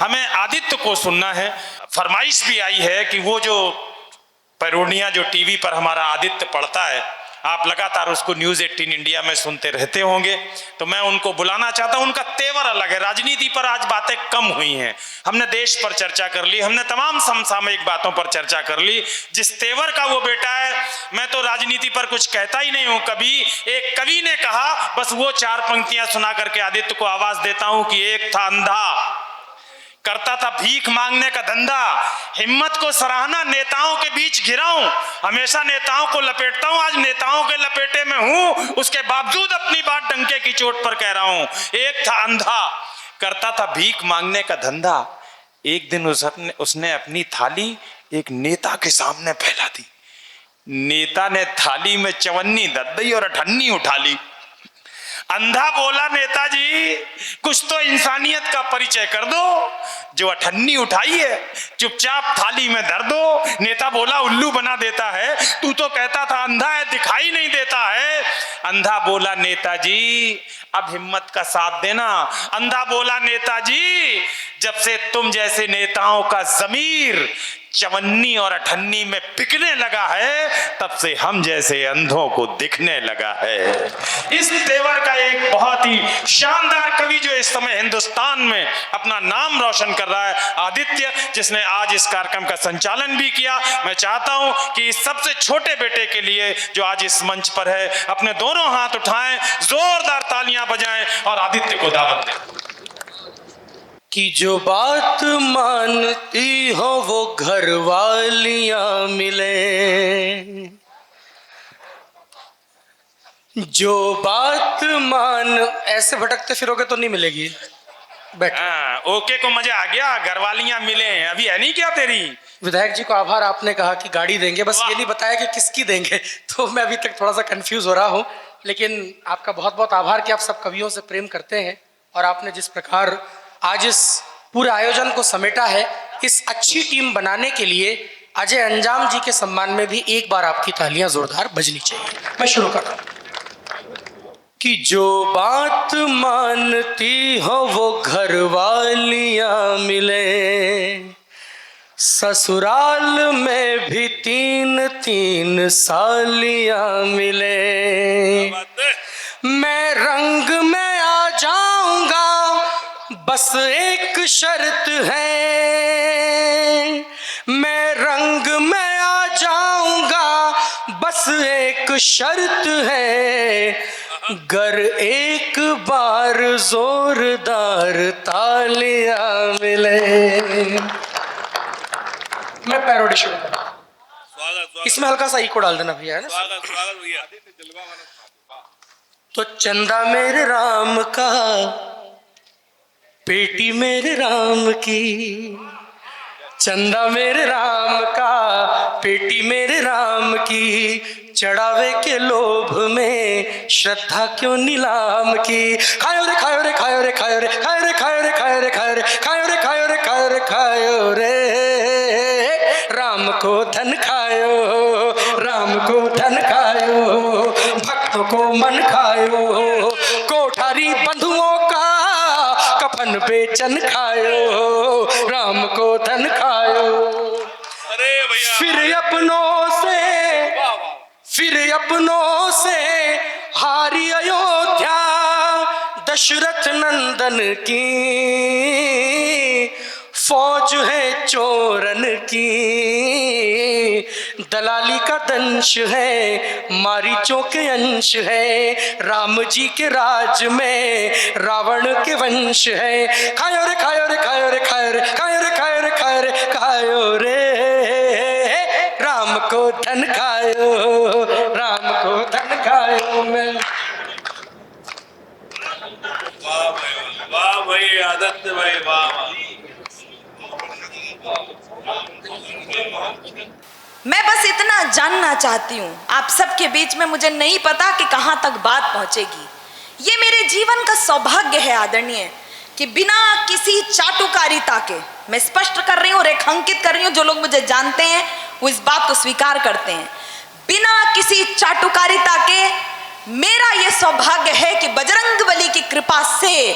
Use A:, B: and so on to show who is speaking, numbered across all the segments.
A: हमें आदित्य को सुनना है। फरमाइश भी आई है कि वो जो पैरोडियां जो टीवी पर हमारा आदित्य पढ़ता है, आप लगातार उसको न्यूज़ 18 इंडिया में सुनते रहते होंगे, तो मैं उनको बुलाना चाहता हूं। उनका तेवर अलग है। राजनीति पर आज बातें कम हुई हैं, हमने देश पर चर्चा कर ली, हमने तमाम समसामयिक बातों पर चर्चा कर ली। जिस तेवर का वो बेटा है, मैं तो राजनीति पर कुछ कहता ही नहीं हूं कभी। एक कवि ने कहा, बस वो 4 पंक्तियां सुना करके आदित्य को आवाज देता हूं कि एक था अंधा, करता था भीख मांगने का धंधा, हिम्मत को सराहना, नेताओं के बीच घिरा हूं, हमेशा नेताओं को लपेटता हूं, आज नेताओं के लपेटे में हूं, उसके बावजूद अपनी बात डंके की चोट पर कह रहा हूं। एक था अंधा, करता था भीख मांगने का धंधा, एक दिन उसने अपनी थाली एक नेता के सामने फैला दी। नेता ने थाली में चवन्नी धर दी और अठन्नी उठा ली। अंधा बोला, नेताजी कुछ तो इंसानियत का परिचय कर दो, जो अठन्नी उठाई है चुपचाप थाली में धर दो। नेता बोला, उल्लू बना देता है, तू तो कहता था अंधा है, दिखाई नहीं देता है। अंधा बोला, नेताजी अब हिम्मत का साथ देना। अंधा बोला, नेताजी जब से तुम जैसे नेताओं का ज़मीर चवन्नी और अठन्नी में बिकने लगा है, तब से हम जैसे अंधों को दिखने लगा है। इस तेवर का एक बहुत ही शानदार कवि जो इस समय हिंदुस्तान में अपना नाम रोशन कर रहा है, आदित्य, जिसने आज इस कार्यक्रम का संचालन भी किया। मैं चाहता हूं कि इस सबसे छोटे बेटे के लिए जो आज इस मंच पर है, अपने दोनों हाथ उठाएं, जोरदार तालियां बजाएं और आदित्य को दावत दें।
B: कि जो बात मानती हो वो घर वालियां मिले, जो बात मान, ऐसे भटकते फिरोगे तो नहीं मिलेगी। बैठ।
A: ओके को मजा आ गया, घर वालियां मिले, अभी है नहीं क्या तेरी?
B: विधायक जी को आभार, आपने कहा कि गाड़ी देंगे, बस ये नहीं बताया कि किसकी देंगे, तो मैं अभी तक थोड़ा सा कंफ्यूज हो रहा हूँ। लेकिन आपका बहुत बहुत आभार कि आप सब कवियों से प्रेम करते हैं और आपने जिस प्रकार आज इस पूरे आयोजन को समेटा है, इस अच्छी टीम बनाने के लिए अजय अंजाम जी के सम्मान में भी एक बार आपकी तालियां जोरदार बजनी चाहिए। मैं शुरू कर रहा हूं। कि जो बात मानती हो वो घर वालियां मिले, ससुराल में भी 3-3 सालियां मिले, मैं रंग में आ जाऊंगा बस एक शर्त है, मैं रंग में आ जाऊंगा बस एक शर्त है, गर एक बार जोरदार तालियां मिले। मैं पैरोडी शुरू कर रहा हूं, इसमें हल्का सा इको डाल देना भैया, है ना? स्वागत भैया। तो चंदा मेरे राम का, पेटी मेरे राम की, चंदा मेरे राम का, पेटी मेरे राम की, चढ़ावे के लोभ में श्रद्धा क्यों नीलाम की। खायो रे खायो रे खायो रे खायो रे खायो रे खायो रे खायो रे खायो रे खायो रे खायो रे खायो रे खायो रे, राम को धन खायो, राम को धन खायो, भक्तों को मन खायो, कोठारी बंधुओं का कफन बेचन खायो, राम को धन खायो। फिर अपनों से हारी अयोध्या दशरथ नंदन की, फौज है चोरन की, दलाली का दंश है, मारीचों के अंश है, राम जी के राज में रावण के वंश है। खायो रे खायो रे खायो रे खायो रे खायो रे खायो रे खायो रे खायो रे, राम को धन खायो, राम को धन खायो। मैं
C: वाह भाई आदित्य भाई, वाह।
D: मैं बस इतना जानना चाहती हूँ, आप सबके बीच में मुझे नहीं पता कि कहाँ तक बात पहुँचेगी। ये मेरे जीवन का सौभाग्य है आदरणीय, कि बिना किसी चाटुकारिता के, मैं स्पष्ट कर रही हूँ, रेखांकित कर रही हूँ, जो लोग मुझे जानते हैं वो इस बात को स्वीकार करते हैं, बिना किसी चाटुकारिता के मेरा ये सौभाग्य है कि बजरंगबली की कृपा से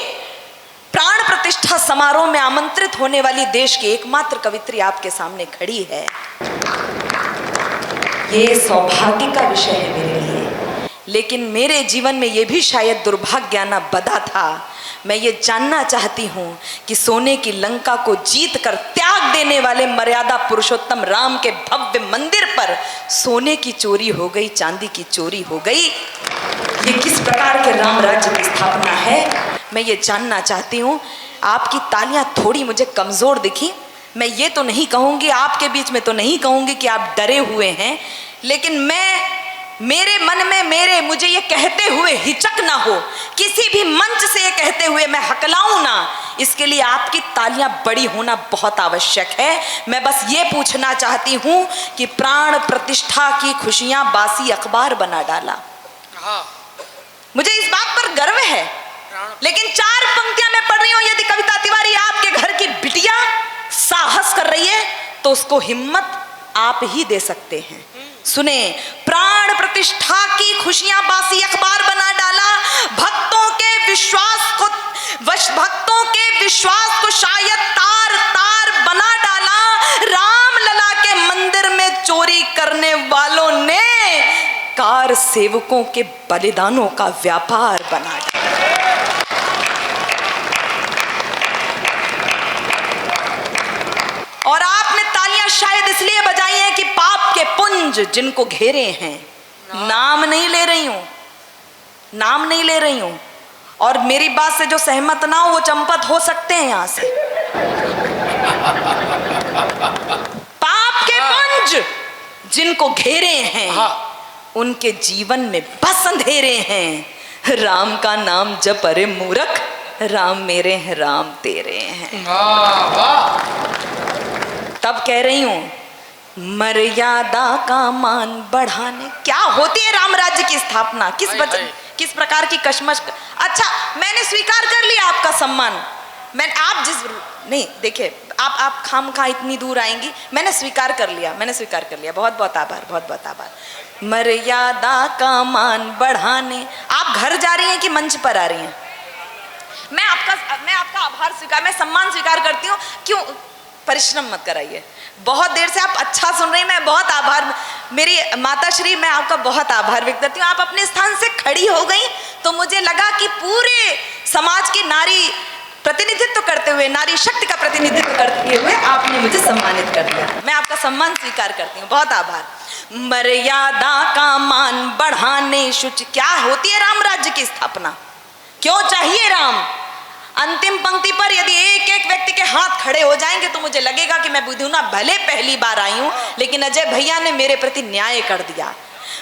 D: प्राण प्रतिष्ठा समारोह में आमंत्रित होने वाली देश की एकमात्र कवित्री आपके सामने खड़ी है। ये सौभाग्य का विषय है मेरे लिए, लेकिन मेरे जीवन में ये भी शायद दुर्भाग्य आना बदा था। मैं ये जानना चाहती हूँ कि सोने की लंका को जीत कर त्याग देने वाले मर्यादा पुरुषोत्तम राम के भव्य मंदिर पर सोने की चोरी हो गई, चांदी की चोरी हो गई। ये किस प्रकार के राम राज्य की स्थापना है, मैं ये जानना चाहती हूँ। आपकी तालियां थोड़ी मुझे कमजोर दिखी। मैं ये तो नहीं कहूँगी, आपके बीच में तो नहीं कहूँगी कि आप डरे हुए हैं, लेकिन मेरे मन में मुझे ये कहते हुए हिचक ना हो, किसी भी मंच से ये कहते हुए मैं हकलाऊं ना, इसके लिए आपकी तालियां बड़ी होना बहुत आवश्यक है। मैं बस ये पूछना चाहती हूं कि प्राण प्रतिष्ठा की खुशियां बासी अखबार बना डाला। मुझे इस बात पर गर्व है, लेकिन 4 पंक्तियां मैं पढ़ रही हूं। यदि कविता तिवारी आपके घर की बिटिया साहस कर रही है तो उसको हिम्मत आप ही दे सकते हैं। सुने, प्राण प्रतिष्ठा की खुशियां बासी अखबार बना डाला। भक्तों के विश्वास को शायद तार तार बना डाला। राम लला के मंदिर में चोरी करने वालों ने कार सेवकों के बलिदानों का व्यापार बना डाला। और आपने तालियां शायद इसलिए बजाई हैं कि पाप के पुंज जिनको घेरे हैं, नाम नहीं ले रही हूं, और मेरी बात से जो सहमत ना हो वो चंपत हो सकते हैं यहां से। पाप के पुंज जिनको घेरे हैं उनके जीवन में बस अंधेरे हैं। राम का नाम जप अरे मूर्ख, राम मेरे हैं राम तेरे हैं। तब कह रही हूं मर्यादा का मान बढ़ाने। क्या होती है राम राज्य की स्थापना, किस प्रकार की कशमश। अच्छा, मैंने स्वीकार कर लिया आपका सम्मान। नहीं देखिए, आप खामखा इतनी दूर आएंगी। मैंने स्वीकार कर लिया। बहुत बहुत आभार। मर्यादा का मान बढ़ाने। आप घर जा रही हैं कि मंच पर आ रही हैं? मैं आपका आभार स्वीकार, मैं सम्मान स्वीकार करती हूँ। क्यों परिश्रम मत कराइए, बहुत देर से आप अच्छा सुन रही हैं। मैं बहुत आभार, मेरी माता श्री, मैं आपका बहुत आभार व्यक्त करती हूँ। आप अपने स्थान से खड़ी हो गई तो मुझे लगा कि पूरे समाज की नारी प्रतिनिधित्व करते हुए, नारी शक्ति का प्रतिनिधित्व करते हुए आपने मुझे सम्मानित कर दिया। मैं आपका सम्मान स्वीकार करती हूँ, बहुत आभार। मर्यादा का मान बढ़ाने शुच। क्या होती है राम राज्य की स्थापना, क्यों चाहिए राम? अंतिम पंक्ति पर यदि एक एक व्यक्ति के हाथ खड़े हो जाएंगे तो मुझे लगेगा कि मैं बुद्धूना भले पहली बार आई हूं, लेकिन अजय भैया ने मेरे प्रति न्याय कर दिया।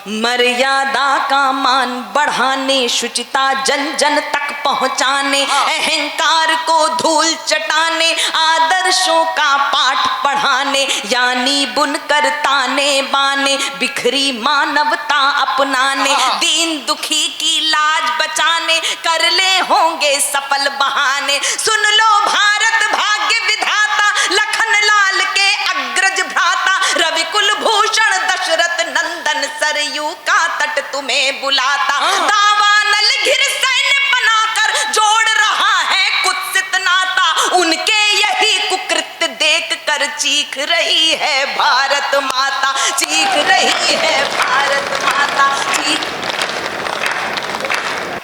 D: मर्यादा का मान बढ़ाने, शुचिता जन जन तक पहुंचाने, अहंकार को धूल चटाने, आदर्शों का पाठ पढ़ाने, यानी बुनकर ताने बाने, बिखरी मानवता अपनाने, दीन दुखी की लाज बचाने, कर ले होंगे सफल बहाने। सुन लो भारत भाग्य विधाता, लखन लाल के अग्रज भ्राता, रवि कुल भूषण दशरथ नंदन, सरयू का तट तुम्हें बुलाता। दावानल घिर सैन्य बनाकर जोड़ रहा है कुत्सित नाता, उनके यही कुकृत्य देख कर चीख रही है भारत माता, चीख रही है भारत माता, चीख।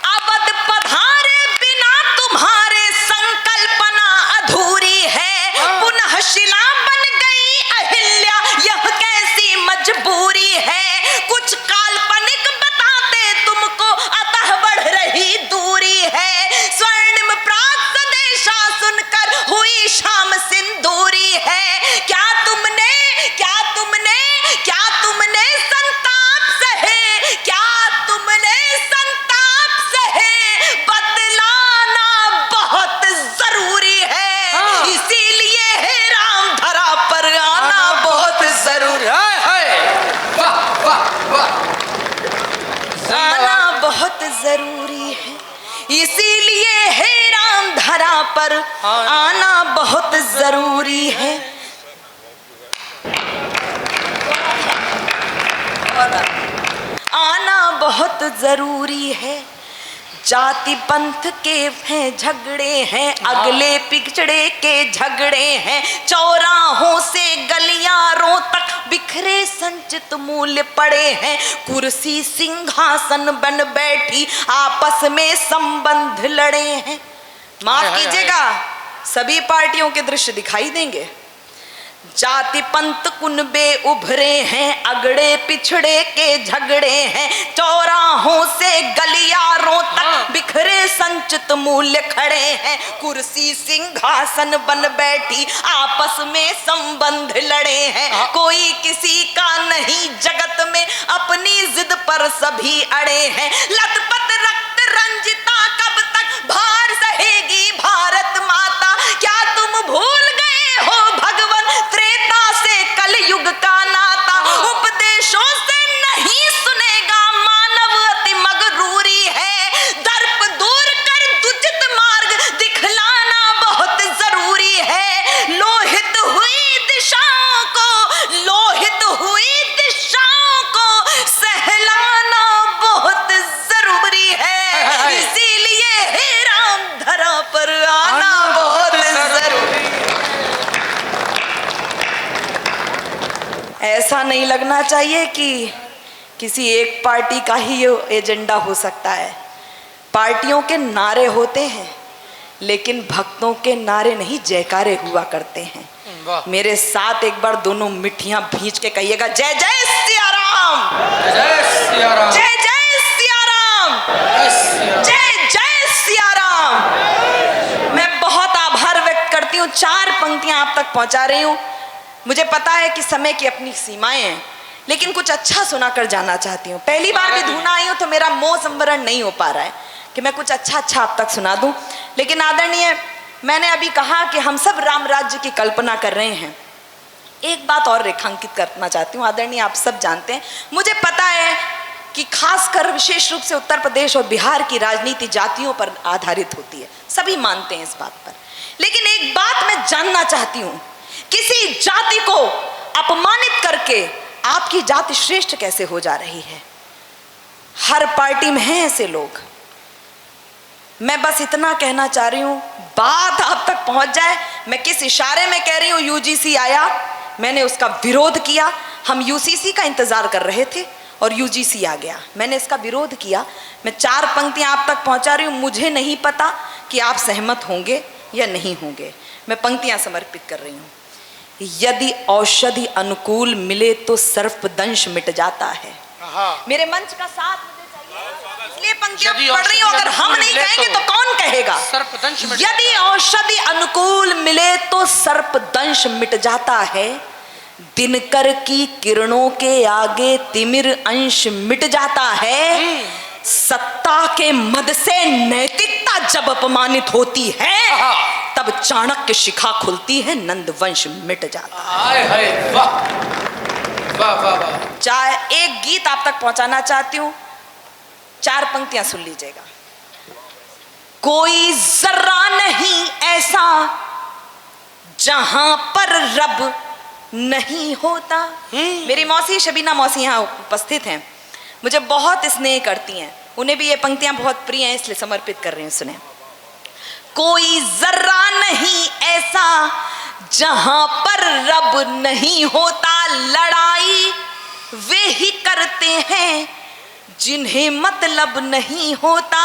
D: अवध पधारे बिना तुम्हारे संकल्पना अधूरी है, पुनः शिला बन गई अहिल्या, यह कैसी मजबूरी है। कुछ काल्पनिक बताते तुमको, अतः बढ़ रही दूरी है। स्वर्णिम प्राप्त देशा सुनकर हुई शाम सिंदूरी है। क्या तुमने संताप सहे, क्या तुमने संताप सहे, बतलाना बहुत जरूरी है। इसीलिए है राम धरा पर आना बहुत जरूरी है, आना बहुत जरूरी है। इसीलिए है राम धरा पर आना बहुत जरूरी है। आना बहुत जरूरी है। जाति पंथ के हैं झगड़े हैं, अगले पिछड़े के झगड़े हैं, चौराहों से गलियारों तक बिखरे संचित मूल्य पड़े हैं, कुर्सी सिंहासन बन बैठी आपस में संबंध लड़े हैं। माफ कीजिएगा, सभी पार्टियों के दृश्य दिखाई देंगे। जाति पंथ कुनबे उभरे हैं, अगड़े पिछड़े के झगड़े हैं, चौराहों से गलियारों तक बिखरे संचित मूल्य खड़े हैं, कुर्सी सिंहासन बन बैठी आपस में संबंध लड़े हैं, कोई किसी का नहीं जगत में अपनी जिद पर सभी अड़े हैं, लथपथ रक्त रंजिता कब तक भार सहेगी भारत माता, क्या तुम भूल गए हो भगवान त्रेता से कलयुग का नाता, उपदेशों से नहीं सुनेगा मानव अति मगरूरी है, दर्प दूर कर दुचित मार्ग दिखलाना बहुत जरूरी है, लोहित हुई दिशाओं को सहलाना बहुत जरूरी है, इसीलिए हे राम धरा पर आना बहुत जरूरी है। ऐसा नहीं लगना चाहिए कि किसी एक पार्टी का ही ये एजेंडा हो सकता है। पार्टियों के नारे होते हैं, लेकिन भक्तों के नारे नहीं, जयकारे हुआ करते हैं। मेरे साथ एक बार दोनों मिठियां भींच के कहिएगा, जय जय सिया राम,
B: जय सिया राम,
D: जय जय सिया राम, जय जय सिया राम। मैं बहुत आभार व्यक्त करती हूँ, 4 पंक्तियां आप तक पहुंचा रही हूँ। मुझे पता है कि समय की अपनी सीमाएं हैं, लेकिन कुछ अच्छा सुनाकर जाना चाहती हूँ। पहली बार भी धुना आई हूँ तो मेरा मोह संवरण नहीं हो पा रहा है कि मैं कुछ अच्छा आप तक सुना दूं। लेकिन आदरणीय, मैंने अभी कहा कि हम सब राम राज्य की कल्पना कर रहे हैं। एक बात और रेखांकित करना चाहती हूँ। आदरणीय, आप सब जानते हैं, मुझे पता है कि खासकर विशेष रूप से उत्तर प्रदेश और बिहार की राजनीति जातियों पर आधारित होती है, सभी मानते हैं इस बात पर। लेकिन एक बात मैं जानना चाहती हूँ, किसी जाति को अपमानित करके आपकी जाति श्रेष्ठ कैसे हो जा रही है? हर पार्टी में हैं ऐसे लोग। मैं बस इतना कहना चाह रही हूं, बात आप तक पहुंच जाए। मैं किस इशारे में कह रही हूं? यूजीसी आया, मैंने उसका विरोध किया। हम यूसीसी का इंतजार कर रहे थे और यूजीसी आ गया, मैंने इसका विरोध किया। मैं 4 पंक्तियां आप तक पहुंचा रही हूं। मुझे नहीं पता कि आप सहमत होंगे या नहीं होंगे। मैं पंक्तियां समर्पित कर रही हूं। यदि औषधि अनुकूल मिले तो सर्पदंश मिट जाता है। मेरे मंच का साथ मुझे चाहिए, इसलिए पंक्तियां पढ़ रही हूं। अगर हम नहीं कहेंगे तो कौन कहेगा? यदि औषधि अनुकूल मिले तो सर्पदंश मिट जाता है, दिनकर की किरणों के आगे तिमिर अंश मिट जाता है, सत्ता के मद से नैतिकता जब अपमानित होती है तब चाणक्य शिखा खुलती है, नंद वंश मिट जाता है। चाहे एक गीत आप तक पहुंचाना चाहती हूं, 4 पंक्तियां सुन लीजिएगा। कोई जर्रा नहीं ऐसा जहां पर रब नहीं होता। मेरी मौसी शबीना मौसी यहाँ उपस्थित हैं, मुझे बहुत स्नेह करती हैं, उन्हें भी ये पंक्तियां बहुत प्रिय हैं, इसलिए समर्पित कर रही हूं। सुने। कोई जर्रा नहीं ऐसा जहां पर रब नहीं होता, लड़ाई वे ही करते हैं जिन्हें मतलब नहीं होता,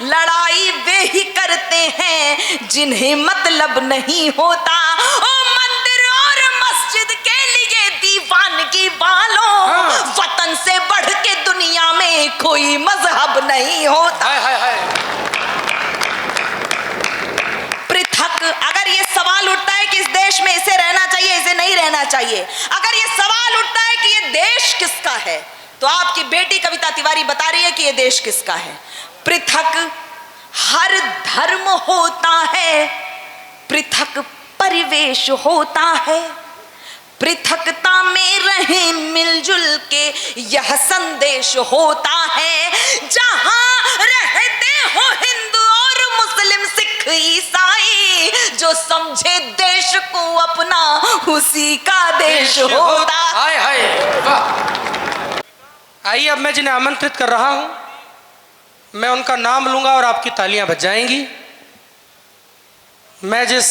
D: लड़ाई वे ही करते हैं जिन्हें मतलब नहीं होता। ओ मंदिर और मस्जिद के लिए दीवानगी वालों, वतन से बढ़ के दुनिया में कोई मजहब नहीं होता। पृथक, अगर ये सवाल उठता है कि इस देश में इसे रहना चाहिए, इसे नहीं रहना चाहिए, अगर ये सवाल उठता है कि ये देश किसका है, तो आपकी बेटी कविता तिवारी बता रही है कि ये देश किसका है। पृथक हर धर्म होता है, पृथक परिवेश होता है, पृथकता में रहें मिलजुल के यह संदेश होता है। जहां रहते हो हिंदू और मुस्लिम सिख ईसाई, जो समझे देश को अपना उसी का देश होता।
B: आइए अब मैं जिन्हें आमंत्रित कर रहा हूं, मैं उनका नाम लूंगा और आपकी तालियां बज जाएंगी। मैं जिस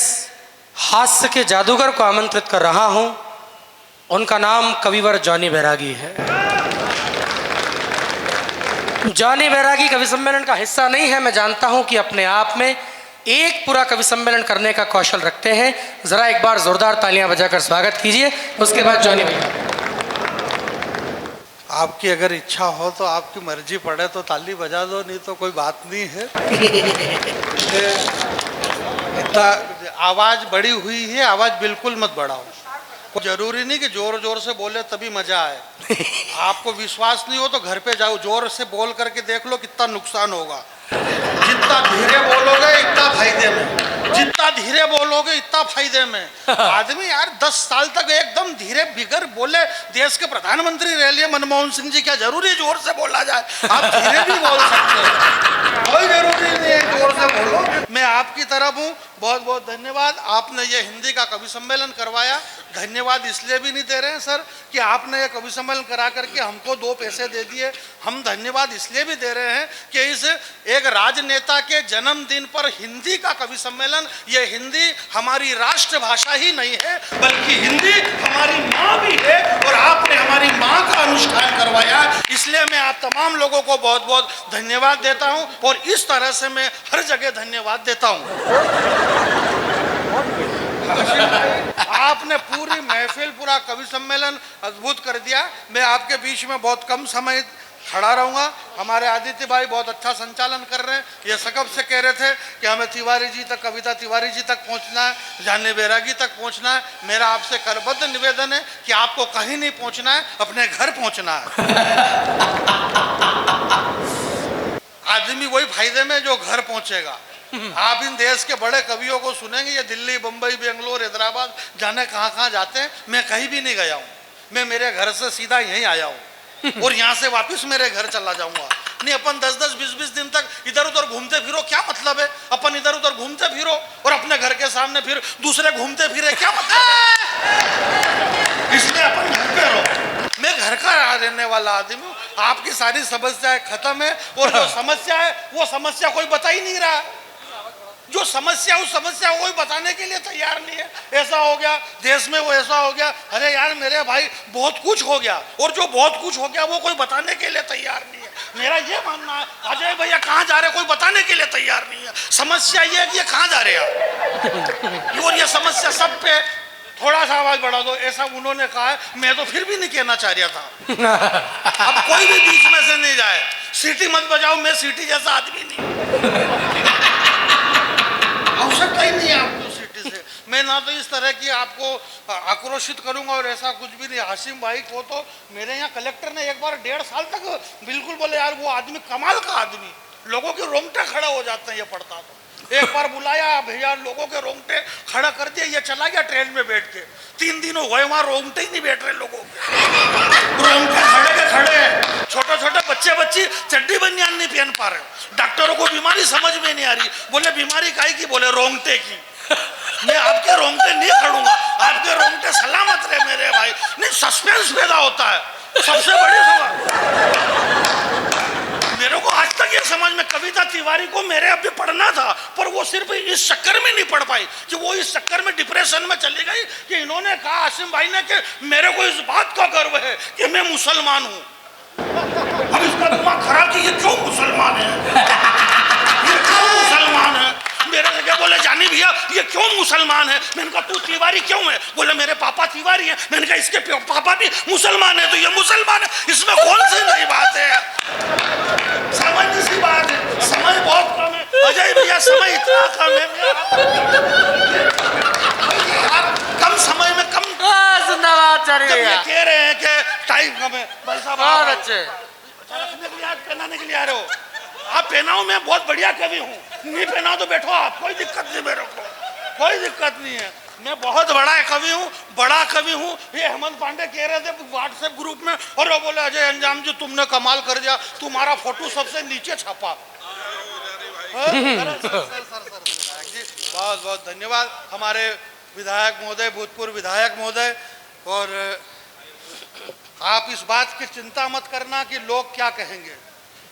B: हास्य के जादूगर को आमंत्रित कर रहा हूं उनका नाम कविवर जॉनी बैरागी है। जॉनी बैरागी कवि सम्मेलन का हिस्सा नहीं है, मैं जानता हूं कि अपने आप में एक पूरा कवि सम्मेलन करने का कौशल रखते हैं। जरा एक बार जोरदार तालियां बजाकर स्वागत कीजिए। उसके बाद जॉनी भैया।
E: आपकी अगर इच्छा हो तो आपकी मर्जी पड़े तो ताली बजा दो, नहीं तो कोई बात नहीं है। इतना आवाज बड़ी हुई है, आवाज बिल्कुल मत बढ़ाओ। जरूरी नहीं कि जोर जोर से बोले तभी मजा आए। आपको विश्वास नहीं हो तो घर पे जाओ, जोर से बोल करके देख लो कितना नुकसान होगा। जितना धीरे बोलोगे इतना फायदे में, जितना धीरे बोलोगे इतना फायदे में। आदमी यार 10 साल तक एकदम धीरे बिगर बोले देश के प्रधानमंत्री रह लिए मनमोहन सिंह जी, क्या जरूरी जोर से बोला जाए? आप धीरे भी बोल सकते हैं, कोई जरूरी नहीं है जोर से बोलो। मैं आपकी तरफ हूँ, बहुत बहुत धन्यवाद। आपने ये हिंदी का कवि सम्मेलन करवाया। धन्यवाद इसलिए भी नहीं दे रहे हैं सर कि आपने ये कवि सम्मेलन करा करके हमको 2 पैसे दे दिए। हम धन्यवाद इसलिए भी दे रहे हैं कि इस एक राजनेता के जन्मदिन पर हिंदी का कवि सम्मेलन, ये हिंदी हमारी राष्ट्रभाषा ही नहीं है बल्कि हिंदी हमारी माँ भी है, और आपने हमारी माँ का अनुष्ठान करवाया। इसलिए मैं आप तमाम लोगों को बहुत बहुत धन्यवाद देता हूँ, और इस तरह से मैं हर जगह धन्यवाद देता हूँ। आपने पूरी महफिल, पूरा कवि सम्मेलन अद्भुत कर दिया। मैं आपके बीच में बहुत कम समय खड़ा रहूंगा। हमारे आदित्य भाई बहुत अच्छा संचालन कर रहे हैं। ये सकब से कह रहे थे कि हमें तिवारी जी तक, कविता तिवारी जी तक पहुंचना है, जानी बैरागी तक पहुंचना है। मेरा आपसे करबद्ध निवेदन है कि आपको कहीं नहीं पहुंचना है, अपने घर पहुंचना है। आदमी वही फायदे में जो घर पहुंचेगा। आप इन देश के बड़े कवियों को सुनेंगे, ये दिल्ली, बंबई, बेंगलोर, हैदराबाद, जाने कहाँ कहाँ जाते हैं। मैं कहीं भी नहीं गया हूँ, मैं मेरे घर से सीधा यहीं आया हूँ और यहाँ से वापस मेरे घर चला जाऊंगा। नहीं, अपन 10-10, 20-20 दिन तक इधर उधर घूमते फिरो, क्या मतलब है? अपन इधर उधर घूमते फिरो और अपने घर के सामने फिर दूसरे घूमते फिरे, क्या मतलब है? इसलिए अपन घर पे रहो। मैं घर का रहने वाला आदमी हूँ। आपकी सारी समस्याएं खत्म है, और जो समस्या है वो समस्या कोई बता ही नहीं रहा। जो समस्या, उस समस्या को कोई बताने के लिए तैयार नहीं है। ऐसा हो गया देश में, वो ऐसा हो गया। अरे यार मेरे भाई, बहुत कुछ हो गया, और जो बहुत कुछ हो गया वो कोई बताने के लिए तैयार नहीं है। मेरा ये मानना है, अजय भैया कहाँ जा रहे, कोई बताने के लिए तैयार नहीं है। समस्या ये है कि ये कहाँ जा रहे हैं, और ये समस्या सब पे थोड़ा सा आवाज बढ़ा दो, ऐसा उन्होंने कहा है। मैं तो फिर भी नहीं कहना चाह रहा था। अब कोई भी बीच में से नहीं जाए। सीटी मत बजाओ, मैं सीटी जैसा आदमी नहीं, आवश्यकता ही नहीं है आपको सीटी से। मैं ना तो इस तरह की आपको आक्रोशित करूंगा और ऐसा कुछ भी नहीं। हाशिम भाई को तो मेरे यहाँ कलेक्टर ने एक बार 1.5 साल तक बिल्कुल बोले, यार वो आदमी कमाल का आदमी, लोगों के रोंगटे खड़े हो जाते हैं ये पढ़ता तो। एक बार बुलाया भैया, लोगों के रोंगटे खड़ा कर दिया, ये चला गया ट्रेन में बैठ के। 3 दिन हो गए, वहां रोंगटे ही नहीं बैठ रहे लोगों के, रोंगटे खड़े के खड़े। छोटे छोटे बच्चे चड्डी बनियान नहीं पहन पा रहे। डॉक्टरों को बीमारी समझ में नहीं आ रही, बोले बीमारी काहे की, बोले रोंगटे की। मैं आपके रोंगटे नहीं खड़ूंगा, आपके रोंगटे सलामत रहे मेरे भाई। नहीं, सस्पेंस पैदा होता है, सबसे बड़ी सवाल। मेरे को आज तक ये समझ में, कविता तिवारी को मेरे अभी पढ़ना था, पर वो सिर्फ इस चक्कर में नहीं पढ़ पाई कि वो इस चक्कर में डिप्रेशन में चली गई कि इन्होंने कहा, आसिम भाई ने, कि मेरे को इस बात का गर्व है कि मैं मुसलमान हूँ। अब इसका दिमाग खराब कि ये क्यों मुसलमान है, ये क्यों मुसलमान है। मेरे से क्या बोले, जानी भैया ये क्यों मुसलमान है। मैंने कहा तू तिवारी क्यों है, बोले मेरे पापा तिवारी है। मैंने कहा इसके पापा भी मुसलमान है तो ये मुसलमान है, इसमें कौन सी नई बात है। सामान्य सी बात है, समय बहुत कम है अजय भैया, समय इतना कम है। कम समय में कम,
B: जिंदाबाद जारी
E: जब ये कह रहे हैं कि टाइम कम है, भाई साहब
B: बहुत अच्छे
E: रखने के लिए, आज पहनाने के लिए आ रहे हो। आप पहनाओ, मैं बहुत बढ़िया कवि हूँ, नहीं पहनाओ तो बैठो आप, कोई दिक्कत नहीं, मेरे को कोई दिक्कत नहीं है। मैं बहुत बड़ा कवि हूँ, बड़ा कवि हूँ। ये हेमंत पांडे कह रहे थे व्हाट्सएप ग्रुप में, और वो बोले अजय अंजाम जी तुमने कमाल कर दिया, तुम्हारा फोटो सबसे नीचे छपा। बहुत बहुत धन्यवाद हमारे विधायक महोदय, भूतपूर्व विधायक महोदय। और आप इस बात की चिंता मत करना कि लोग क्या कहेंगे।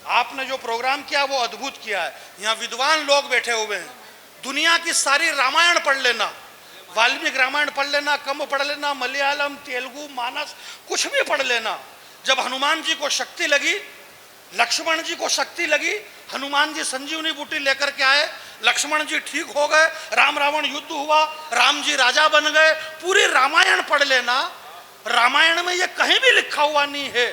E: आपने जो प्रोग्राम किया वो अद्भुत किया है। यहाँ विद्वान लोग बैठे हुए हैं, दुनिया की सारी रामायण पढ़ लेना, वाल्मीकि रामायण पढ़ लेना, कम पढ़ लेना, मलयालम, तेलुगु, मानस, कुछ भी पढ़ लेना। जब हनुमान जी को शक्ति लगी, लक्ष्मण जी को शक्ति लगी, हनुमान जी संजीवनी बूटी लेकर के आए, लक्ष्मण जी ठीक हो गए, राम रावण युद्ध हुआ, राम जी राजा बन गए। पूरी रामायण पढ़ लेना, रामायण में ये कहीं भी लिखा हुआ नहीं है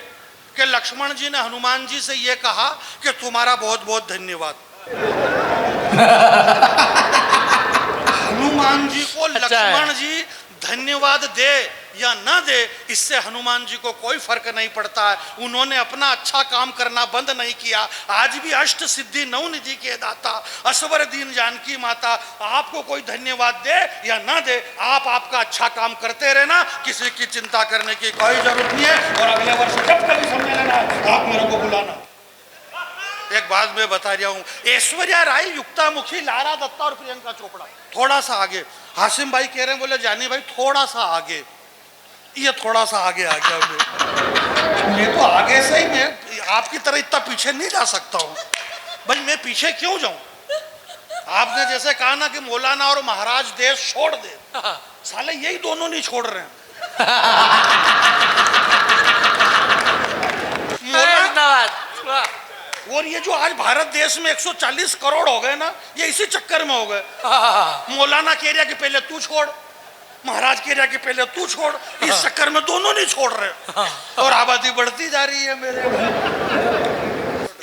E: कि लक्ष्मण जी ने हनुमान जी से ये कहा कि तुम्हारा बहुत बहुत धन्यवाद। हनुमान जी को लक्ष्मण जी धन्यवाद दे या ना दे, इससे हनुमान जी को कोई फर्क नहीं पड़ता है। उन्होंने अपना अच्छा काम करना बंद नहीं किया। आज भी अष्ट सिद्धि नौ निधि के दाता, असवर दीन जानकी माता, आपको कोई धन्यवाद दे या ना दे, आप आपका अच्छा काम करते रहना, किसी की चिंता करने की कोई जरूरत नहीं है। और अगले वर्ष जब कभी सम्मेलन है आप मेरे को बुलाना। एक बात मैं बता रहा हूँ, ऐश्वर्या राय, युक्ता मुखी, लारा दत्ता और प्रियंका चोपड़ा थोड़ा सा आगे। हाशिम भाई कह रहे हैं, बोले जानी भाई थोड़ा सा आगे, ये थोड़ा सा आगे आ गया। मैं तो आगे से ही, मैं आपकी तरह इतना पीछे नहीं जा सकता हूँ भाई। मैं पीछे क्यों जाऊं? आपने जैसे कहा ना कि मौलाना और महाराज देश छोड़ दे, साले यही दोनों नहीं छोड़ रहे हैं। और ये जो आज भारत देश में 140 करोड़ हो गए ना, ये इसी चक्कर में हो गए। मौलाना कह रहा कि पहले तू छोड़, महाराज कह रहा कि पहले तू छोड़, इस चक्कर में दोनों नहीं छोड़ रहे और आबादी बढ़ती जा रही है मेरे।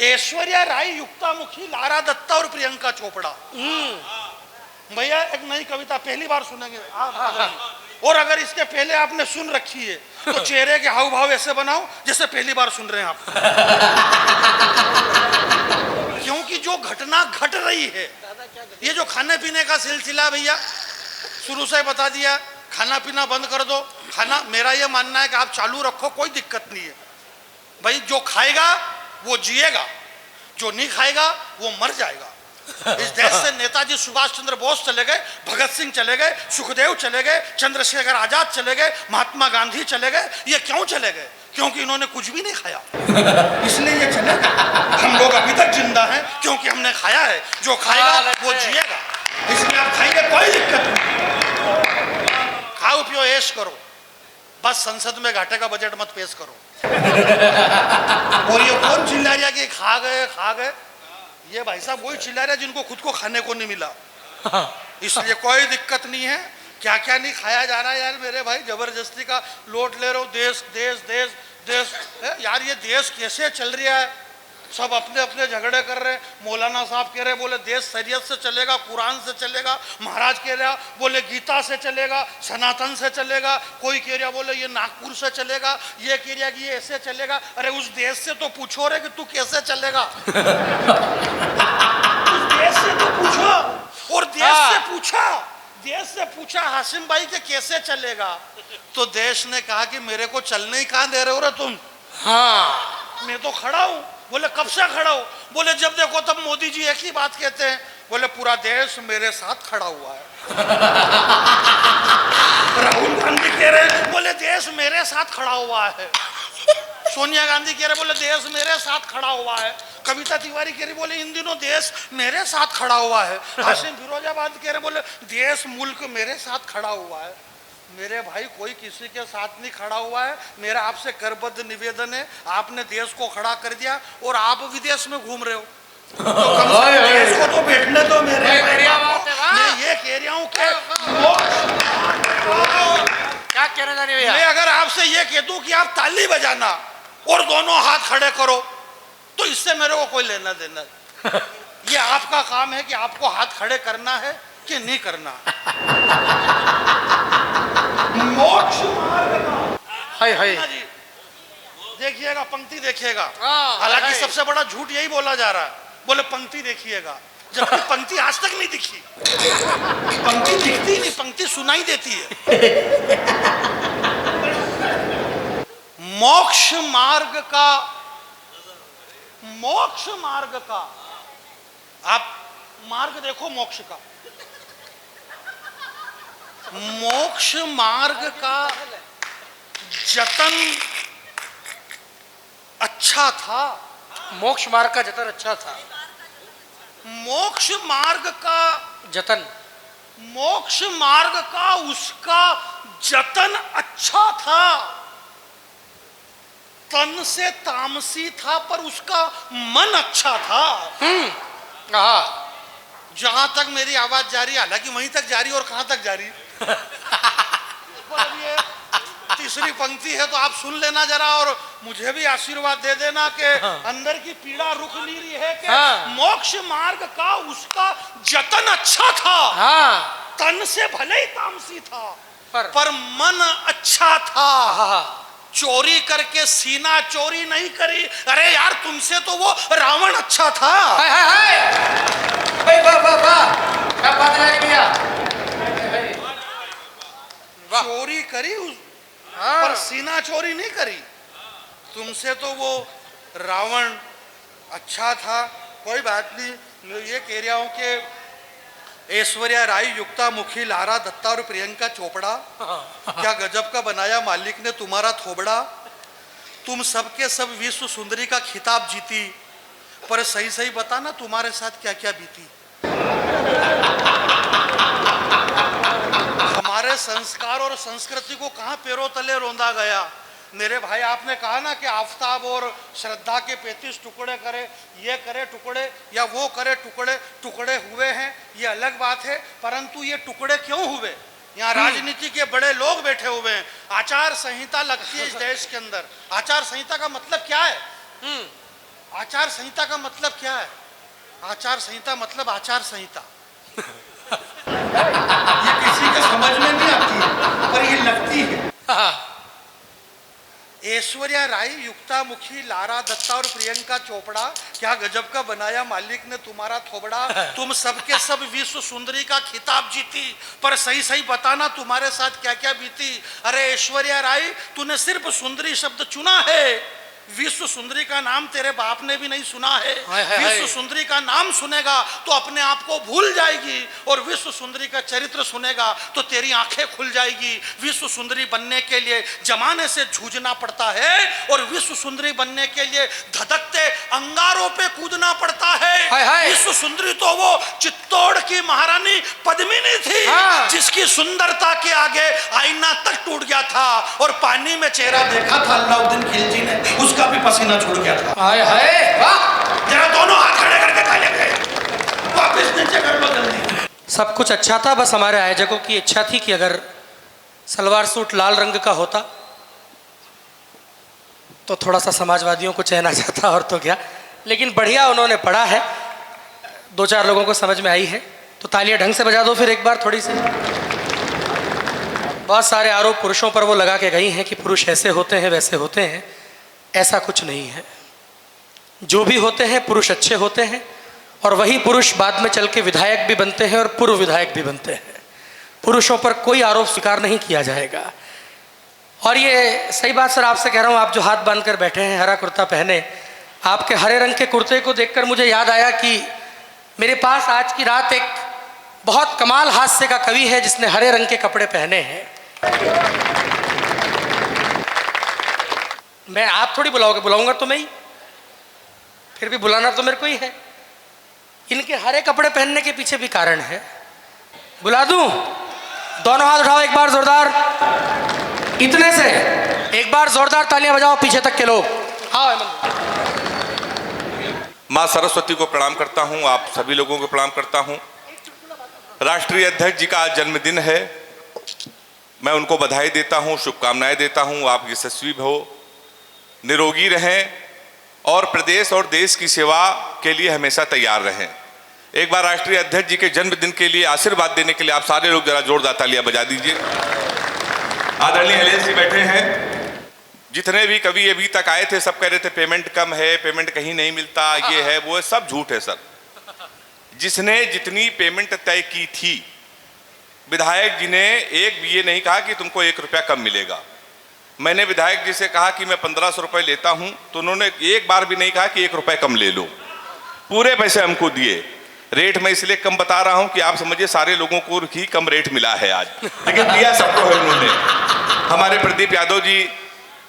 E: ऐश्वर्या राय, युक्ता मुखी, लारा दत्ता और प्रियंका चोपड़ा। भैया एक नई कविता पहली बार सुनेंगे आप, और अगर इसके पहले आपने सुन रखी है तो चेहरे के हाव भाव ऐसे बनाओ जैसे पहली बार सुन रहे हैं आप। क्योंकि जो घटना घट रही है, ये जो खाने पीने का सिलसिला, भैया शुरू से बता दिया, खाना पीना बंद कर दो। खाना, मेरा ये मानना है कि आप चालू रखो, कोई दिक्कत नहीं है भाई। जो खाएगा वो जिएगा, जो नहीं खाएगा वो मर जाएगा। इस देश से नेताजी सुभाष चंद्र बोस चले गए, भगत सिंह चले गए, सुखदेव चले गए, चंद्रशेखर आजाद चले गए, महात्मा गांधी चले गए। ये क्यों चले गए? क्योंकि इन्होंने कुछ भी नहीं खाया, इसलिए ये चले गए। हम लोग अभी तक जिंदा हैं क्योंकि हमने खाया है। जो खाएगा वो जिएगा, इसलिए आप खाएंगे, कोई दिक्कत नहीं। खाओ पियो ऐश करो, बस संसद में घाटे का बजट मत पेश करो। और ये कौन चिल्ला रहा कि खा गए खा गए? ये भाई साहब वही चिल्ला रहे जिनको खुद को खाने को नहीं मिला। इसलिए कोई दिक्कत नहीं है। क्या क्या नहीं खाया जा रहा है यार मेरे भाई, जबरदस्ती का लोट ले रहे हो। देश देश देश देश यार, ये देश कैसे चल रहा है? सब अपने अपने झगड़े कर रहे हैं। मौलाना साहब कह रहे बोले देश शरीयत से चलेगा, कुरान से चलेगा। महाराज कह रहा बोले गीता से चलेगा, सनातन से चलेगा। कोई कह रहा बोले ये नागपुर से चलेगा, ये कह रहा कि ये ऐसे चलेगा। अरे उस देश से तो पूछो रे कि तू कैसे चलेगा। उस देश से तो पूछो, और देश से पूछा हाशिम भाई के कैसे चलेगा, तो देश ने कहा कि मेरे को चलने ही कहाँ दे रहे हो रे तुम। हाँ, मैं तो खड़ा हूँ। बोले कब से खड़ा हो? बोले जब देखो तब मोदी जी एक ही बात कहते हैं। बोले पूरा देश मेरे साथ खड़ा हुआ है। राहुल गांधी कह रहे बोले देश मेरे साथ खड़ा हुआ है। सोनिया गांधी कह रहे बोले देश मेरे साथ खड़ा हुआ है। कविता तिवारी कह रही बोले इन दिनों देश मेरे साथ खड़ा हुआ है। हाशिम फिरोजाबाद कह रहे बोले देश मुल्क मेरे साथ खड़ा हुआ है। मेरे भाई कोई किसी के साथ नहीं खड़ा हुआ है। मेरा आपसे करबद्ध निवेदन है, आपने देश को खड़ा कर दिया और आप विदेश में घूम रहे हो, तो कम से कम देश को तो बैठने दो मेरे भाई। मैं ये कह रहा हूँ कि
B: क्या कहना चाह रहे हो?
E: मैं अगर आपसे ये कह दूं कि आप ताली बजाना और दोनों हाथ खड़े करो, तो इससे मेरे को कोई लेना देना। ये आपका काम है कि आपको हाथ खड़े करना है कि नहीं करना। मोक्ष मार्ग
B: हाय हाय,
E: देखिएगा, पंक्ति देखिएगा। हालांकि सबसे बड़ा झूठ यही बोला जा रहा है, बोले पंक्ति देखिएगा, जबकि पंक्ति आज तक नहीं दिखी। पंक्ति दिखती नहीं, पंक्ति सुनाई देती है। मोक्ष मार्ग का आप मार्ग देखो, मोक्ष का, मोक्ष मार्ग का जतन अच्छा था,
B: मोक्ष मार्ग का जतन अच्छा था।
E: मोक्ष मार्ग का
B: जतन।
E: मोक्ष मार्ग का उसका जतन अच्छा था। तन से तामसी था पर उसका मन अच्छा था।
B: हाँ,
E: जहां तक मेरी आवाज जा रही, हालांकि वहीं तक जा रही और कहां तक जा रही पर अब ये तीसरी पंक्ति है तो आप सुन लेना जरा और मुझे भी आशीर्वाद दे देना कि अंदर की पीड़ा रुक नहीं रही है कि मोक्ष मार्ग का उसका जतन अच्छा था।
B: हाँ,
E: तन से भले ही तामसी था
B: पर
E: मन अच्छा था। चोरी करके सीना चोरी नहीं करी। अरे यार तुमसे तो वो रावण अच्छा था।
B: हाय हाय हाय, भाई वाह वाह वाह, क्या बात है भैया।
E: चोरी करी पर सीना चोरी नहीं करी। तुमसे तो वो रावण अच्छा था। कोई बात नहीं, मैं ये कह रहा हूं कि ऐश्वर्या राय, युक्ता मुखी, लारा दत्ता और प्रियंका चोपड़ा, क्या गजब का बनाया मालिक ने तुम्हारा थोबड़ा। तुम सबके सब विश्व सुंदरी का खिताब जीती, पर सही सही बताना तुम्हारे साथ क्या क्या बीती। हमारे संस्कार और संस्कृति को कहां पैरों तले रौंदा गया। मेरे भाई, आपने कहा ना कि आफताब और श्रद्धा के 35 टुकड़े करे, ये करे टुकड़े या वो करे टुकड़े। टुकड़े हुए हैं ये अलग बात है, परंतु ये टुकड़े क्यों हुए? यहाँ राजनीति के बड़े लोग बैठे हुए हैं। आचार संहिता लगती है इस देश के अंदर। आचार संहिता का मतलब क्या है? आचार संहिता का मतलब क्या है? आचार संहिता मतलब आचार संहिता। ये किसी के समझ में नहीं आती है, पर ये लगती है। ऐश्वर्या राय, युक्ता मुखी, लारा दत्ता और प्रियंका चोपड़ा, क्या गजब का बनाया मालिक ने तुम्हारा थोबड़ा। तुम सबके सब विश्व सुंदरी का खिताब जीती, पर सही सही बताना तुम्हारे साथ क्या क्या बीती। अरे ऐश्वर्या राय, तूने सिर्फ सुंदरी शब्द चुना है, विश्व सुंदरी का नाम तेरे बाप ने भी नहीं सुना है। विश्व सुंदरी का नाम सुनेगा तो अपने आप को भूल जाएगी, और विश्व सुंदरी का चरित्र सुनेगा तो तेरी आंखें खुल जाएगी। विश्व सुंदरी बनने के लिए जमाने से जूझना पड़ता है, और विश्व सुंदरी बनने के लिए धधकते अंगारों पे कूदना पड़ता है। विश्व सुंदरी तो वो चित्तौड़ की महारानी पद्मिनी थी, जिसकी सुंदरता के आगे आईना तक टूट गया था, और पानी में चेहरा देखा था अलाउद्दीन खिलजी ने, उसका भी पसीना छूट गया था।
B: हाय हाय वाह,
E: जरा दोनों हाथ खड़े करके ताली बजाइए। वापस नीचे कर लो जल्दी।
B: सब कुछ अच्छा था, बस हमारे आयोजकों की इच्छा थी कि अगर सलवार सूट लाल रंग का होता तो थोड़ा सा समाजवादियों को चैन आ जाता, और तो क्या। लेकिन बढ़िया उन्होंने पढ़ा है, दो चार लोगों को समझ में आई है, तो तालियां ढंग से बजा दो फिर एक बार थोड़ी सी। बहुत सारे आरोप पुरुषों पर वो लगा के गई हैं कि पुरुष ऐसे होते हैं वैसे होते हैं। ऐसा कुछ नहीं है। जो भी होते हैं पुरुष अच्छे होते हैं, और वही पुरुष बाद में चल के विधायक भी बनते हैं और पूर्व विधायक भी बनते हैं। पुरुषों पर कोई आरोप स्वीकार नहीं किया जाएगा। और ये सही बात सर आपसे कह रहा हूँ, आप जो हाथ बांध कर बैठे हैं, हरा कुर्ता पहने, आपके हरे रंग के कुर्ते को देखकर मुझे याद आया कि मेरे पास आज की रात एक बहुत कमाल हास्य का कवि है जिसने हरे रंग के कपड़े पहने हैं। मैं आप थोड़ी बुलाओगे, बुलाऊंगा तो मैं ही, फिर भी बुलाना तो मेरे को ही है। इनके हरे कपड़े पहनने के पीछे भी कारण है। बुला दूं? दोनों हाथ उठाओ एक बार जोरदार, इतने से एक बार जोरदार तालियां बजाओ पीछे तक के लोग। आओ
C: माँ सरस्वती को प्रणाम करता हूँ, आप सभी लोगों को प्रणाम करता हूँ। राष्ट्रीय अध्यक्ष जी का आज जन्मदिन है, मैं उनको बधाई देता हूँ, शुभकामनाएं देता हूँ। आप यशस्वी हो, निरोगी रहें और प्रदेश और देश की सेवा के लिए हमेशा तैयार रहें। एक बार राष्ट्रीय अध्यक्ष जी के जन्मदिन के लिए आशीर्वाद देने के लिए आप सारे लोग जरा जोरदार तालियां बजा दीजिए। आदरणीय अलेश जी बैठे हैं। जितने भी कवि अभी तक आए थे सब कह रहे थे पेमेंट कम है, पेमेंट कहीं नहीं मिलता, ये है वो है, सब झूठ है सर। जिसने जितनी पेमेंट तय की थी, विधायक जी ने एक भी ये नहीं कहा कि तुमको 1 रुपया कम मिलेगा। मैंने विधायक जी से कहा कि मैं 1500 रुपये लेता हूं, तो उन्होंने एक बार भी नहीं कहा कि 1 रुपये कम ले लो, पूरे पैसे हमको दिए। रेट मैं इसलिए कम बता रहा हूं कि आप समझिए सारे लोगों को ही कम रेट मिला है आज, लेकिन दिया सबको है उन्होंने। हमारे प्रदीप यादव जी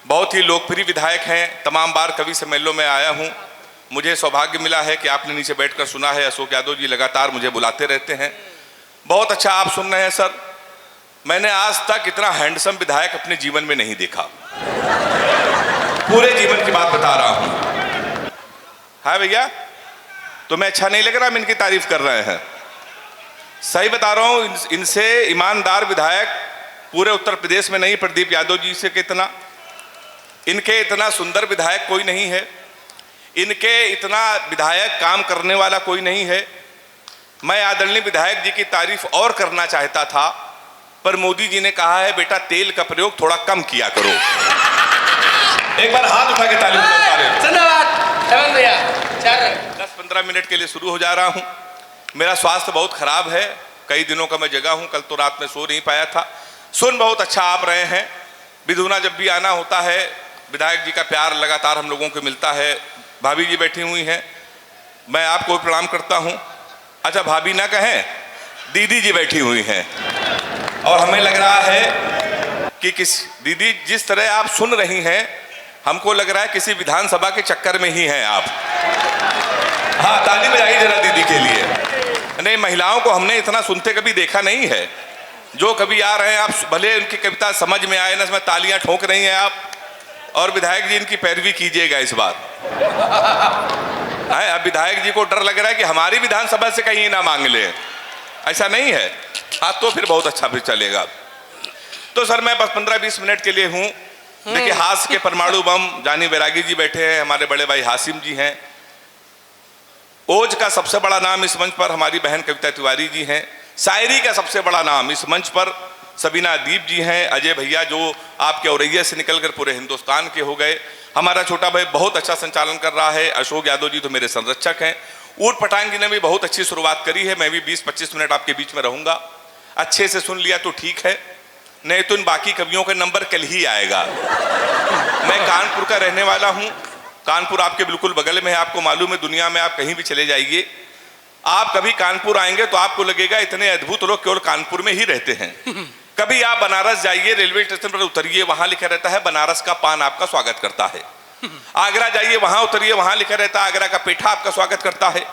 C: बहुत ही लोकप्रिय विधायक हैं, तमाम बार कवि सम्मेलनों में आया हूं, मुझे सौभाग्य मिला है कि आपने नीचे बैठकर सुना है। अशोक यादव जी लगातार मुझे बुलाते रहते हैं। बहुत अच्छा आप सुन रहे हैं सर। मैंने आज तक इतना हैंडसम विधायक अपने जीवन में नहीं देखा, पूरे जीवन की बात बता रहा हूं। हाँ भैया, तुम्हें अच्छा नहीं लग रहा हम इनकी तारीफ कर रहे हैं? सही बता रहा हूं, इनसे ईमानदार विधायक पूरे उत्तर प्रदेश में नहीं। प्रदीप यादव जी से कितना, इनके इतना सुंदर विधायक कोई नहीं है, इनके इतना विधायक काम करने वाला कोई नहीं है। मैं आदरणीय विधायक जी की तारीफ और करना चाहता था, पर मोदी जी ने कहा है बेटा तेल का प्रयोग थोड़ा कम किया करो। एक बार हाथ उठा के ताली बजाओ।
B: धन्यवाद भैया।
C: 10-15 मिनट के लिए शुरू हो जा रहा हूं। मेरा स्वास्थ्य बहुत खराब है, कई दिनों का मैं जगा हूं, कल तो रात में सो नहीं पाया था। सुन बहुत अच्छा आप रहे हैं। विधुना जब भी आना होता है, विधायक जी का प्यार लगातार हम लोगों को मिलता है। भाभी जी बैठी हुई हैं, मैं आपको प्रणाम करता हूं। अच्छा भाभी ना कहें, दीदी जी बैठी हुई हैं, और हमें लग रहा है कि दीदी जिस तरह आप सुन रही हैं, हमको लग रहा है किसी विधानसभा के चक्कर में ही हैं आप। हाँ ताली बजाइए जरा दीदी के लिए। नहीं, महिलाओं को हमने इतना सुनते कभी देखा नहीं है। जो कभी आ रहे हैं आप, भले उनकी कविता समझ में आए ना, इसमें तालियां ठोक रही हैं आप। और विधायक जी इनकी पैरवी कीजिएगा इस बार। अब विधायक जी को डर लग रहा है कि हमारी विधानसभा से कहीं ना मांग ले, ऐसा नहीं है। हाँ तो फिर बहुत अच्छा फिर चलेगा। तो सर मैं बस 15-20 मिनट के लिए हूँ। देखिए हास्य के परमाणु बम जानी बैरागी जी बैठे हैं, हमारे बड़े भाई हासिम जी हैं। ओज का सबसे बड़ा नाम इस मंच पर हमारी बहन कविता तिवारी जी हैं। शायरी का सबसे बड़ा नाम इस मंच पर सबीना अदीब जी हैं। अजय भैया जो आपके औरैया से निकलकर पूरे हिंदुस्तान के हो गए। हमारा छोटा भाई बहुत अच्छा संचालन कर रहा है। अशोक यादव जी तो मेरे संरक्षक हैं। ऊट पटांग जी ने भी बहुत अच्छी शुरुआत करी है। मैं भी 20-25 मिनट आपके बीच में रहूंगा। अच्छे से सुन लिया तो ठीक है, नहीं तो इन बाकी कवियों का नंबर कल ही आएगा। मैं कानपुर का रहने वाला हूँ। कानपुर आपके बिल्कुल बगल में है। आपको मालूम है, दुनिया में आप कहीं भी चले जाइए, आप कभी कानपुर आएंगे तो आपको लगेगा इतने अद्भुत लोग केवल कानपुर में ही रहते हैं। कभी आप बनारस जाइए, रेलवे स्टेशन पर उतरिए, वहां लिखा रहता है बनारस का पान आपका स्वागत करता है। आगरा जाइए, वहां उतरिए, वहां लिखा रहता है आगरा का पेठा आपका स्वागत करता है।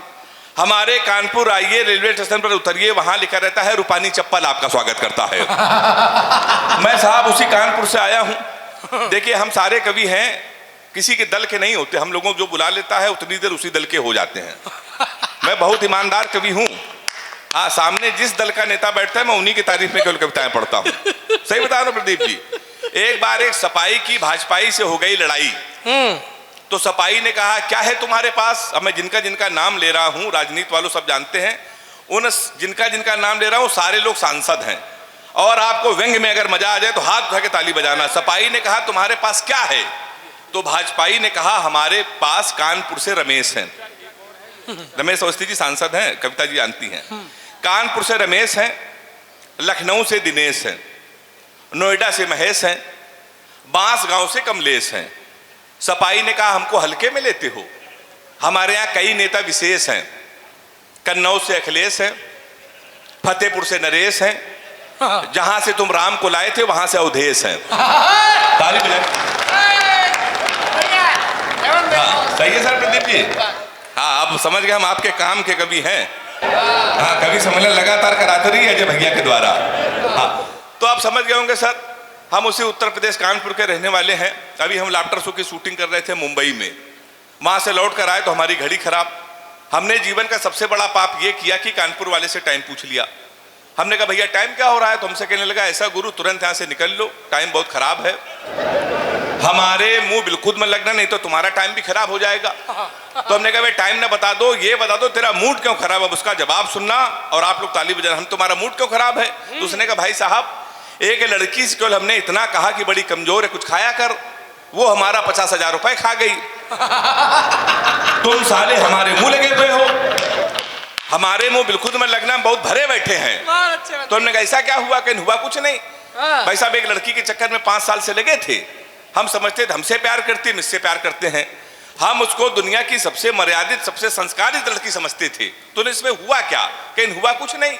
C: हमारे कानपुर आइए, रेलवे स्टेशन पर उतरिए, वहां लिखा रहता है रूपानी चप्पल आपका स्वागत करता है। मैं साहब उसी कानपुर से आया हूं। देखिए हम सारे कवि हैं, किसी के दल के नहीं होते। हम लोगों को जो बुला लेता है उतनी देर उसी दल के हो जाते हैं। मैं बहुत ईमानदार कवि हूं। हाँ, सामने जिस दल का नेता बैठता है मैं उन्हीं की तारीफ में केवल कविताएं पढ़ता हूं। सही बता रहा हूं प्रदीप जी। एक बार एक सपाई की भाजपाई से हो गई लड़ाई। तो सपाई ने कहा क्या है तुम्हारे पास। अब मैं जिनका जिनका नाम ले रहा हूं, राजनीति वालों सब जानते हैं, उन जिनका जिनका नाम ले रहा हूं सारे लोग सांसद हैं। और आपको व्यंग में अगर मजा आ जाए तो हाथ उठा के ताली बजाना। सपाई ने कहा तुम्हारे पास क्या है। तो भाजपाई ने कहा हमारे पास कानपुर से रमेश हैं। रमेश अवस्थी जी सांसद हैं, कविता जी जानती हैं। कानपुर से रमेश हैं, लखनऊ से दिनेश हैं, नोएडा से महेश हैं, बांसगांव से कमलेश हैं। सपाई ने कहा हमको हल्के में लेते हो, हमारे यहाँ कई नेता विशेष हैं। कन्नौज से अखिलेश हैं, फतेहपुर से नरेश हैं, जहां से तुम राम को लाए थे वहां से अवधेश हैं। ताली बजाएं। सही है सर प्रदीप जी। हाँ अब समझ गए हम आपके काम के कवि हैं। हाँ कवि सम्मेलन लगातार कराते रही है अजय भैया के द्वारा। हाँ तो आप समझ गए होंगे सर, हम उसी उत्तर प्रदेश कानपुर के रहने वाले हैं। अभी हम लाफ्टर शो की शूटिंग कर रहे थे मुंबई में। वहां से लौट कर आए तो हमारी घड़ी खराब। हमने जीवन का सबसे बड़ा पाप ये किया कि कानपुर वाले से टाइम पूछ लिया। हमने कहा भैया टाइम क्या हो रहा है। तो हमसे कहने लगा ऐसा गुरु तुरंत यहाँ से निकल लो, टाइम बहुत खराब है। हमारे मुंह बिल्कुल में लगना, नहीं तो तुम्हारा टाइम भी खराब हो जाएगा। तो हमने कहा भाई टाइम ना बता दो, ये बता दो तेरा मूड क्यों खराब है। उसका जवाब सुनना और आप लोग ताली बजाना। हम तुम्हारा मूड क्यों खराब है। तो उसने कहा भाई साहब एक लड़की से केवल हमने इतना कहा कि बड़ी कमजोर है, कुछ खाया कर, वो हमारा 50,000 रुपए खा गई। तुम साले हमारे मुंह लगे हुए हो। हमारे मुंह बिल्कुल में लगना बहुत भरे बैठे हैं। तो हमने कहा ऐसा क्या हुआ। कहीं हुआ कुछ नहीं। भाई साहब एक लड़की के चक्कर में 5 साल से लगे थे। हम समझते थे हमसे प्यार करती है, मुझसे प्यार करते हैं। हम उसको दुनिया की सबसे मर्यादित सबसे संस्कारित लड़की समझते थे। तो इसमें हुआ क्या। कहीं हुआ कुछ नहीं।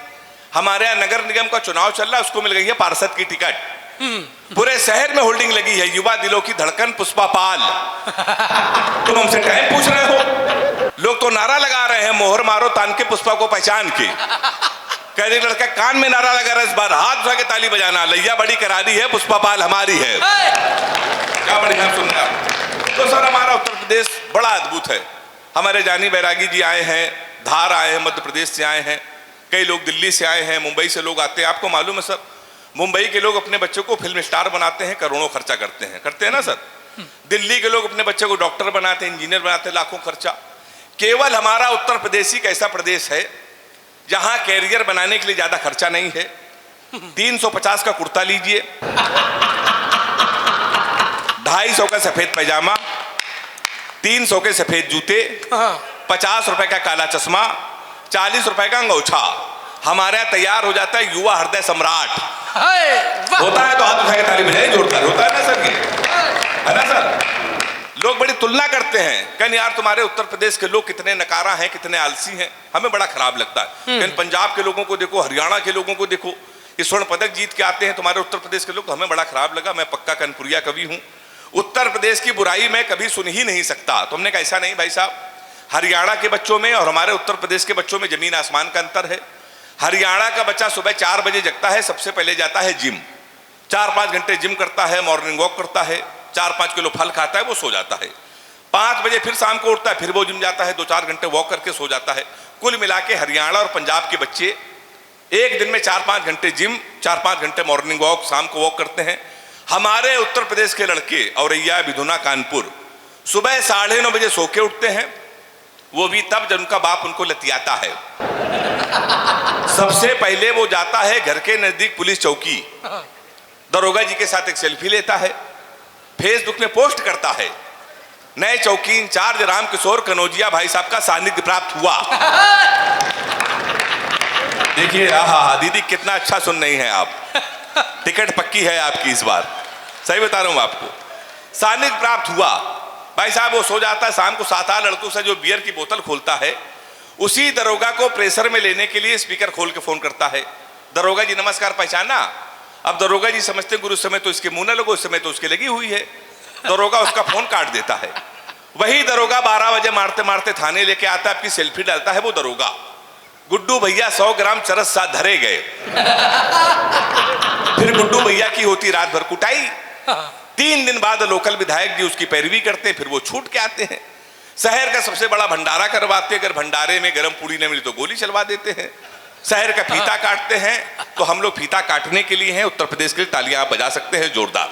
C: हमारे यहाँ नगर निगम का चुनाव चल रहा है, उसको मिल गई है पार्षद की टिकट। पूरे शहर में होल्डिंग लगी है युवा दिलों की धड़कन पुष्पा पाल। तुम हमसे टाइम पूछ रहे हो। लोग तो नारा लगा रहे हैं, मोहर मारो तान के पुष्पा को पहचान के। कह रहे लड़का कान में नारा लगा रहा है, इस बार हाथ उठा के ताली बजाना, लैया बड़ी करारी है, पुष्पा पाल हमारी है। क्या बढ़िया सुन रहे आप। तो सर हमारा उत्तर प्रदेश बड़ा अद्भुत है। हमारे जानी बैरागी जी आए हैं, धार आए हैं, मध्य प्रदेश से आए हैं, कई लोग दिल्ली से आए हैं, मुंबई से लोग आते हैं। आपको मालूम है सर, मुंबई के लोग अपने बच्चों को फिल्म स्टार बनाते हैं, करोड़ों खर्चा करते हैं ना सर। दिल्ली के लोग अपने बच्चों को डॉक्टर बनाते हैं, इंजीनियर बनाते हैं, लाखों खर्चा। केवल हमारा उत्तर प्रदेश ही एक ऐसा प्रदेश है जहां कैरियर बनाने के लिए ज्यादा खर्चा नहीं है। 350 का कुर्ता लीजिए, 250 का सफेद पैजामा, 300 के सफेद जूते, 50 रुपए का काला चश्मा, 40 रुपए का अंगूछा, हमारे यहाँ तैयार हो जाता है युवा हृदय सम्राट। होता है तो हाथ उठा के ताली बजाइए जोरदार, होता है ना सर, है ना सर। लोग बड़ी तुलना करते हैं, कहने यार तुम्हारे उत्तर प्रदेश के लोग कितने नकारा हैं, कितने आलसी हैं, हमें बड़ा खराब लगता है। कहने पंजाब के लोगों को देखो, हरियाणा के लोगों को देखो, ये स्वर्ण पदक जीत के आते हैं, तुम्हारे उत्तर प्रदेश के लोग, तो हमें बड़ा खराब लगा। मैं पक्का कनपुरिया कवि हूं, उत्तर प्रदेश की बुराई मैं कभी सुन ही नहीं सकता। तो हमने कहा ऐसा नहीं भाई साहब, हरियाणा के बच्चों में और हमारे उत्तर प्रदेश के बच्चों में जमीन आसमान का अंतर है। हरियाणा का बच्चा सुबह 4 बजे जगता है, सबसे पहले जाता है जिम, 4-5 घंटे जिम करता है, मॉर्निंग वॉक करता है, 4-5 किलो फल खाता है, वो सो जाता है। 5 बजे फिर शाम को उठता है, फिर वो जिम जाता है, 2-4 घंटे वॉक करके सो जाता है। कुल मिला के हरियाणा और पंजाब के बच्चे एक दिन में 4-5 घंटे जिम, 4-5 घंटे मॉर्निंग वॉक, शाम को वॉक करते हैं। हमारे उत्तर प्रदेश के लड़के औरैया, बिधुना, कानपुर सुबह 9:30 बजे सो के उठते हैं, वो भी तब जब उनका बाप उनको लतियाता है। सबसे पहले वो जाता है घर के नजदीक पुलिस चौकी, दरोगा जी के साथ एक सेल्फी लेता है, फेसबुक में पोस्ट करता है, नए चौकी इंचार्ज रामकिशोर कनौजिया भाई साहब का सानिध्य प्राप्त हुआ। देखिए दीदी कितना अच्छा सुन रही हैं आप, टिकट पक्की है आपकी इस बार, सही बता रहा हूं आपको, सानिध्य प्राप्त हुआ। भाई साहब वो सो जाता है, शाम को 7-8 लड़कों से जो बियर की बोतल खोलता है, उसी दरोगा को प्रेशर में लेने के लिए स्पीकर खोल के फोन करता है, दरोगा जी नमस्कार, पहचाना? अब दरोगा जी समझते हैं गुरु समय तो इसके मुंह न लगो, इस समय तो उसके लगी हुई है। दरोगा उसका फोन काट देता है। वही दरोगा 12 बजे मारते मारते थाने लेके आता है, आपकी सेल्फी डालता है वो दरोगा, गुड्डू भैया 100 ग्राम चरस साथ धरे गए। फिर गुड्डू भैया की होती रात भर कुटाई। 3 दिन बाद लोकल विधायक जी उसकी पैरवी करते हैं, फिर वो छूट के आते हैं। शहर का सबसे बड़ा भंडारा करवाते हैं, अगर भंडारे में गर्म पूड़ी न मिली तो गोली चलवा देते हैं। शहर का फीता काटते हैं, तो हम लोग फीता काटने के लिए हैं। उत्तर प्रदेश के लिए तालियां आप बजा सकते हैं जोरदार।